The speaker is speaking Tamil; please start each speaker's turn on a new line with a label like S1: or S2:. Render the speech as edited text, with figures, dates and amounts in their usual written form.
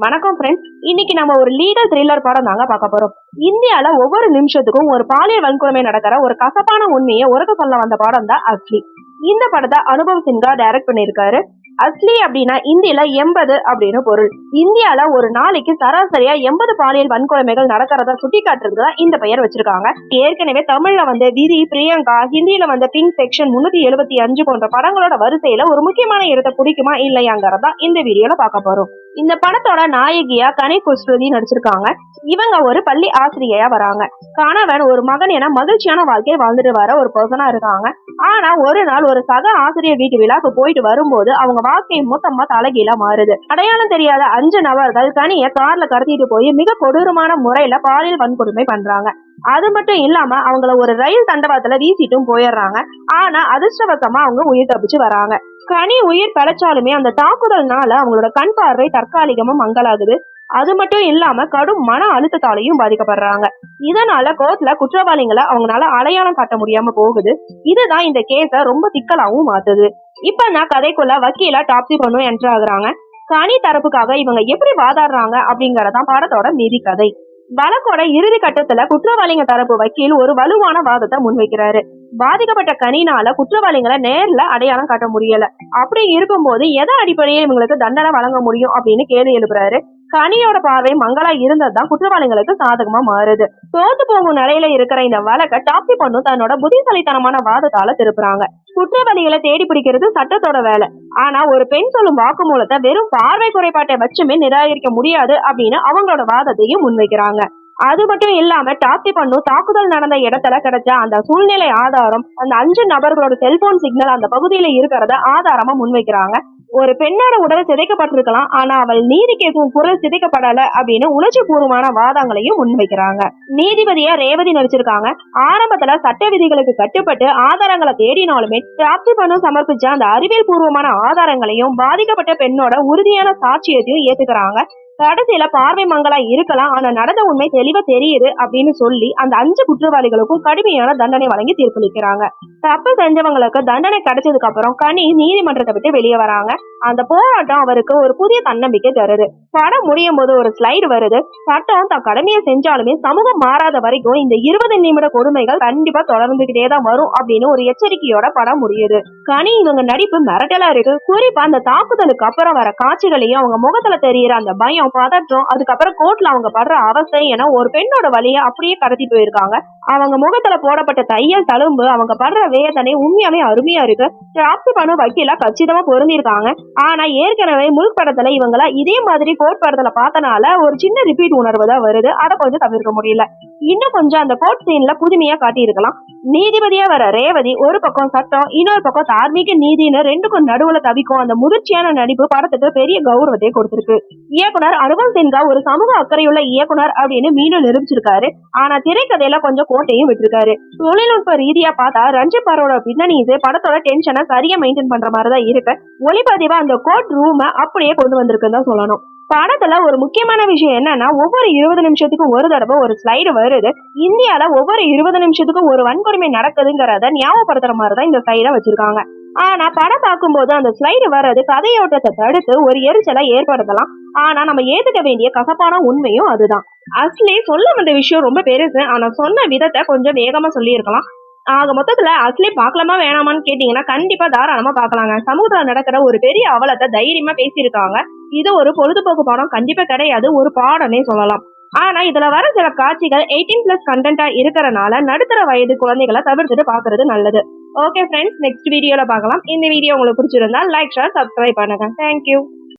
S1: வணக்கம் ஃப்ரெண்ட்ஸ். இன்னைக்கு நம்ம ஒரு லீகல் த்ரில்லர் படம் தாங்க பார்க்க போறோம். இந்தியால ஒவ்வொரு நிமிஷத்துக்கும் ஒரு பாலியல் வன்கொடுமை நடக்கிற ஒரு கசப்பான உண்மையை உரக்க சொல்ல வந்த படம் தான் அஸ்லி. இந்த படத்தை அனுபவ் சின்ஹா டைரக்ட் பண்ணியிருக்காரு. அஸ்லி அப்படின்னா இந்தியில 80 அப்படின்னு பொருள். இந்தியால ஒரு நாளைக்கு சராசரியா 80 பாலியல் வன்கொடுமைகள் நடக்கிறத சுட்டி காட்டுறதுக்கு இந்த பெயர் வச்சிருக்காங்க. ஏற்கனவே தமிழ்ல வந்து விதி, பிரியங்கா, ஹிந்தியில வந்து பிங்க் செக்ஷன் 375 போன்ற படங்களோட வரிசையில ஒரு முக்கியமான இடத்தை பிடிக்குமா இல்லையாங்கிறதா இந்த வீடியோல பார்க்க போறோம். இந்த படத்தோட நாயகியா கனி குஸ்ருதி நடிச்சிருக்காங்க. இவங்க ஒரு பள்ளி ஆசிரியையா வராங்க. கணவன் ஒரு மகன் என மகிழ்ச்சியான வாழ்க்கையை வாழ்ந்துட்டு வர ஒரு பர்சனா இருக்காங்க. ஆனா ஒரு நாள் ஒரு சக ஆசிரியர் வீட்டு விழாக்கு போயிட்டு வரும்போது அவங்க வாழ்க்கை மொத்தமா தலைகீழா மாறுது. அடையாளம் தெரியாத 5 நபர்கள் கனிய கார்ல கடத்திட்டு போய் மிக கொடூரமான முறையில பாலியல் வன்கொடுமை பண்றாங்க. அது மட்டும் இல்லாம அவங்கள ஒரு ரயில் தண்டவாளத்துல வீசிட்டும் போயிடுறாங்க. ஆனா அதிர்ஷ்டவசமா அவங்க உயிர் தப்பிச்சு வராங்க. கனி உயிர் பிழைச்சாலுமே அந்த தாக்குதல்னால அவங்களோட கண் பார்வை தற்காலிகமா மங்கலாகுது. அது மட்டும் இல்லாம கடும் மன அழுத்தத்தாலையும் பாதிக்கப்படுறாங்க. இதனால கோர்ட்ல குற்றவாளிகளை அவங்களால அடையாளம் காட்ட முடியாம போகுது. இதுதான் இந்த கேஸ ரொம்ப சிக்கலாவும் மாத்துது. இப்ப நான் கதைக்குள்ள வக்கீலா டாப்ஸி பொண்ணு என்ட்ரு ஆகுறாங்க. கனி தரப்புக்காக இவங்க எப்படி வாதாடுறாங்க அப்படிங்கறதான் படத்தோட மீதி கதை. வழக்கோட இறுதி கட்டத்துல குற்றவாளிங்க தரப்பு வக்கீல் ஒரு வலுவான வாதத்தை முன்வைக்கிறாரு. பாதிக்கப்பட்ட கனினால குற்றவாளிகளை நேர்ல அடையாளம் காட்ட முடியல. அப்படி இருக்கும்போது எதை அடிப்படையில் இவங்களுக்கு தண்டனை வழங்க முடியும் அப்படின்னு கேள்வி எழுப்புறாரு. கனியோட பார்வை மங்களா இருந்ததுதான் குற்றவாளிகளுக்கு சாதகமா மாறுது. தோத்து போகும் நிலையில இருக்கிற இந்த வழக்க டாப்ஸி பொண்ணு தன்னோட புத்திசாலித்தனமான வாதத்தால திருப்புறாங்க. குற்றவாளிகளை தேடி பிடிக்கிறது சட்டத்தோட வேலை. ஆனா ஒரு பெண் சொல்லும் வாக்குமூலத்தை வெறும் பார்வை குறைபாட்டை வச்சுமே நிராகரிக்க முடியாது அப்படின்னு அவங்களோட வாதத்தையும் முன்வைக்கிறாங்க. அது மட்டும் இல்லாம டாப்ஸி பொண்ணு தாக்குதல் நடந்த இடத்துல கிடைச்ச அந்த சூழ்நிலை ஆதாரம், அந்த 5 நபர்களோட செல்போன் சிக்னல் அந்த பகுதியில இருக்கிறத ஆதாரமா முன்வைக்கிறாங்க. ஒரு பெண்ணோட உடல் சிதைக்கப்பட்டிருக்கலாம், ஆனா அவள் நீதி கேட்கும் குரல் சிதைக்கப்படல அப்படின்னு உணர்ச்சி பூர்வமான வாதங்களையும் முன்வைக்கிறாங்க. நீதிபதியா ரேவதி நடிச்சிருக்காங்க. ஆரம்பத்துல சட்ட விதிகளுக்கு கட்டுப்பட்டு ஆதாரங்களை தேடினாலுமே டாப்ஸி பொண்ணு சமர்ப்பிச்ச அந்த அறிவியல் பூர்வமான ஆதாரங்களையும் பாதிக்கப்பட்ட பெண்ணோட உறுதியான சாட்சியத்தையும் ஏத்துக்கிறாங்க. கடைசியில பார்வை மங்களா இருக்கலாம், ஆனா நடந்த உண்மை தெளிவா தெரியுது அப்படின்னு சொல்லி அந்த 5 குற்றவாளிகளுக்கும் கடுமையான தண்டனை வழங்கி தீர்ப்பளிக்கிறாங்க. தப்பு செஞ்சவங்களுக்கு தண்டனை கிடைச்சதுக்கு அப்புறம் கனி நீதிமன்றத்தை விட்டு வெளியே வராங்க. அந்த போராட்டம் அவருக்கு ஒரு புதிய தன்னம்பிக்கை தருது. படம் முடியும் போது ஒரு ஸ்லைடு வருது. சட்டம் தான் கடமையை செஞ்சாலுமே சமூகம் மாறாத வரைக்கும் இந்த 20 நிமிட கொடுமைகள் கண்டிப்பா தொடர்ந்துகிட்டே தான் வரும் அப்படின்னு ஒரு எச்சரிக்கையோட படம் முடியுது. கனி இவங்க நடிப்பு மிரட்டலா இருக்கு. குறிப்பா அந்த தாக்குதலுக்கு அப்புறம் வர காட்சிகளையும் அவங்க முகத்துல தெரியுற அந்த பயம், பதற்றம், அதுக்கப்புறம் கோர்ட்ல அவங்க படுற அவஸ்தை என ஒரு பெண்ணோட வழியை அப்படியே கடத்தி போயிருக்காங்க. அவங்க முகத்துல போடப்பட்ட தையல் தழும்பு, அவங்க படுற வேதனை உண்மையாவே அருமையா இருக்கு. டாப்ஸி பொண்ணு வக்கீலா கச்சிதமா பொருந்திருக்காங்க. ஆனா ஏற்கனவே முழுக்க படத்துல இவங்கள இதே மாதிரி கோர்ட் படத்துல பார்த்தனால ஒரு சின்ன ரிப்பீட் உணர்வு தான் வருது. அதை கொஞ்சம் தவிர்க்க முடியல. இன்னும் கொஞ்சம் அந்த கோர்ட் சீன்ல புதுமையா காட்டியிருக்கலாம். நீதிபதியா வர ரேவதி ஒரு பக்கம் சட்டம், இன்னொரு பக்கம் தார்மீக நீதினு ரெண்டுக்கும் நடுவுல தவிக்கும் அந்த முதிர்ச்சியான நடிப்பு படத்துக்கு பெரிய கௌரவத்தை கொடுத்திருக்கு. இயக்குனர் அனுபவ் சின்ஹா ஒரு சமூக அக்கறையுள்ள இயக்குனர் அப்படின்னு மீண்டும் நிரூபிச்சிருக்காரு. ஆனா திரைக்கதையில கொஞ்சம் கோட்டையும் விட்டுருக்காரு. தொழில்நுட்ப ரீதியா பார்த்தா ரஞ்சித் பாரோட பின்னணிஸே படத்தோட டென்ஷனை சரியா மெயின்டைன் பண்ற மாதிரிதான் இருக்கு. ஒளிப்பதிவா அந்த கோர்ட் ரூம அப்படியே கொண்டு வந்திருக்குன்னு தான் சொல்லணும். படத்துல ஒரு முக்கியமான விஷயம் என்னன்னா, ஒவ்வொரு 20 நிமிஷத்துக்கும் ஒரு தடவை ஒரு ஸ்லைடு வருது. இந்தியால ஒவ்வொரு 20 நிமிஷத்துக்கும் ஒரு வன்கொடுமை நடக்குதுங்கிறத ஞாபகப்படுத்துற மாதிரிதான் இந்த ஸ்லைட வச்சிருக்காங்க. ஆனா படம் பார்க்கும்போது அந்த ஸ்லைடு வர்றது கதையோட்டத்தை தடுத்து ஒரு எரிச்சலை ஏற்படுத்தலாம். ஆனா நம்ம ஏத்துக்க வேண்டிய கசப்பான உண்மையும் அதுதான். அஸ்லி சொல்ல வந்த விஷயம் ரொம்ப பெருசு, ஆனா சொன்ன விதத்தை கொஞ்சம் வேகமா சொல்லி இருக்கலாம். ஆக மொத்தத்துல அஸ்லி பார்க்கலாமா வேணாமான்னு கேட்டீங்கன்னா கண்டிப்பா தாராளமா பார்க்கலாங்க. சமூகத்துல நடக்கிற ஒரு பெரிய அவலத்தை தைரியமா பேசியிருக்காங்க. இது ஒரு பொழுதுபோக்கு படம் கண்டிப்பா கிடையாது, ஒரு பாடமே சொல்லலாம். ஆனா இதுல வர சில காட்சிகள் 18+ கண்டென்ட்டா இருக்கறனால நடுத்தர வயது குழந்தைகளை தவிர்த்துட்டு பாக்குறது நல்லது. ஓகே ஃப்ரெண்ட்ஸ், நெக்ஸ்ட் வீடியோல பார்க்கலாம். இந்த வீடியோ உங்களுக்கு பிடிச்சிருந்தா லைக், ஷேர், சப்ஸ்கிரைப் பண்ணுங்க. தேங்க்யூ.